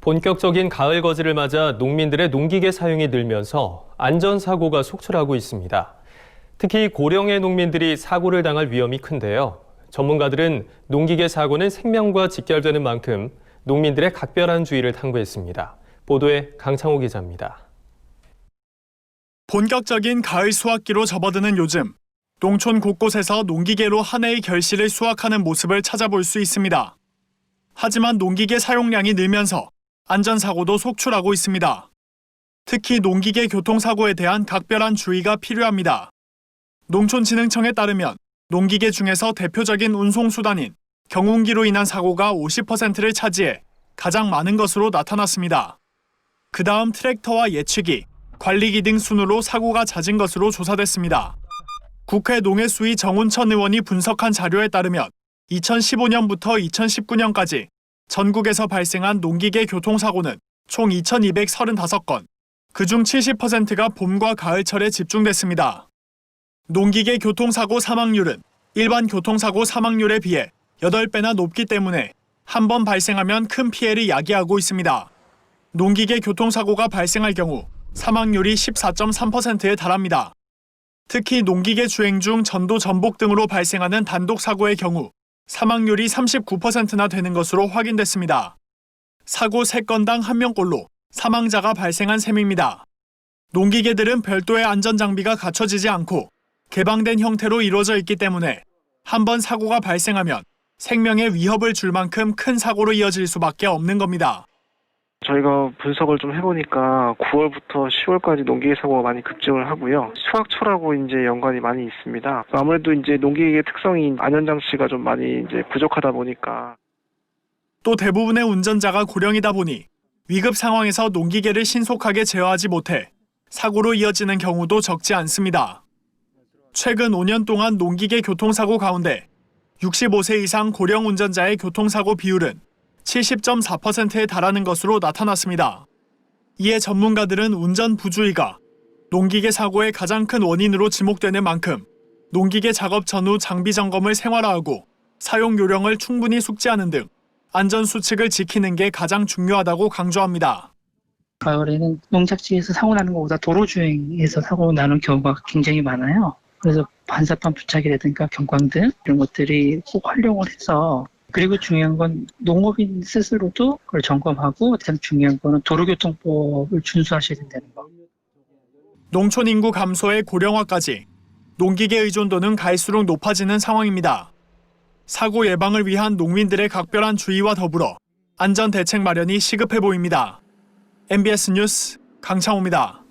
본격적인 가을 거지를 맞아 농민들의 농기계 사용이 늘면서 안전사고가 속출하고 있습니다. 특히 고령의 농민들이 사고를 당할 위험이 큰데요. 전문가들은 농기계 사고는 생명과 직결되는 만큼 농민들의 각별한 주의를 당부했습니다. 보도에 강창호 기자입니다. 본격적인 가을 수확기로 접어드는 요즘, 농촌 곳곳에서 농기계로 한 해의 결실을 수확하는 모습을 찾아볼 수 있습니다. 하지만 농기계 사용량이 늘면서 안전사고도 속출하고 있습니다. 특히 농기계 교통사고에 대한 각별한 주의가 필요합니다. 농촌진흥청에 따르면 농기계 중에서 대표적인 운송수단인 경운기로 인한 사고가 50%를 차지해 가장 많은 것으로 나타났습니다. 그 다음 트랙터와 예치기, 관리기 등 순으로 사고가 잦은 것으로 조사됐습니다. 국회 농해수위 정운천 의원이 분석한 자료에 따르면 2015년부터 2019년까지 전국에서 발생한 농기계 교통사고는 총 2,235건, 그중 70%가 봄과 가을철에 집중됐습니다. 농기계 교통사고 사망률은 일반 교통사고 사망률에 비해 8배나 높기 때문에 한 번 발생하면 큰 피해를 야기하고 있습니다. 농기계 교통사고가 발생할 경우 사망률이 14.3%에 달합니다. 특히 농기계 주행 중 전도 전복 등으로 발생하는 단독 사고의 경우 사망률이 39%나 되는 것으로 확인됐습니다. 사고 3건당 1명꼴로 사망자가 발생한 셈입니다. 농기계들은 별도의 안전장비가 갖춰지지 않고 개방된 형태로 이루어져 있기 때문에 한 번 사고가 발생하면 생명에 위협을 줄 만큼 큰 사고로 이어질 수밖에 없는 겁니다. 저희가 분석을 좀 해보니까 9월부터 10월까지 농기계 사고가 많이 급증을 하고요. 수확철하고 이제 연관이 많이 있습니다. 아무래도 이제 농기계 특성이 안전장치가 좀 많이 이제 부족하다 보니까. 또 대부분의 운전자가 고령이다 보니 위급 상황에서 농기계를 신속하게 제어하지 못해 사고로 이어지는 경우도 적지 않습니다. 최근 5년 동안 농기계 교통사고 가운데 65세 이상 고령 운전자의 교통사고 비율은 70.4%에 달하는 것으로 나타났습니다. 이에 전문가들은 운전 부주의가 농기계 사고의 가장 큰 원인으로 지목되는 만큼 농기계 작업 전후 장비 점검을 생활화하고 사용 요령을 충분히 숙지하는 등 안전 수칙을 지키는 게 가장 중요하다고 강조합니다. 가을에는 농작지에서 사고 나는 것보다 도로 주행에서 사고 나는 경우가 굉장히 많아요. 그래서 반사판 부착이라든가 경광등 이런 것들이 꼭 활용을 해서, 그리고 중요한 건 농업인 스스로도 그걸 점검하고, 가장 중요한 거는 도로교통법을 준수하셔야 된다는 거. 농촌 인구 감소의 고령화까지 농기계 의존도는 갈수록 높아지는 상황입니다. 사고 예방을 위한 농민들의 각별한 주의와 더불어 안전 대책 마련이 시급해 보입니다. MBS 뉴스 강창호입니다.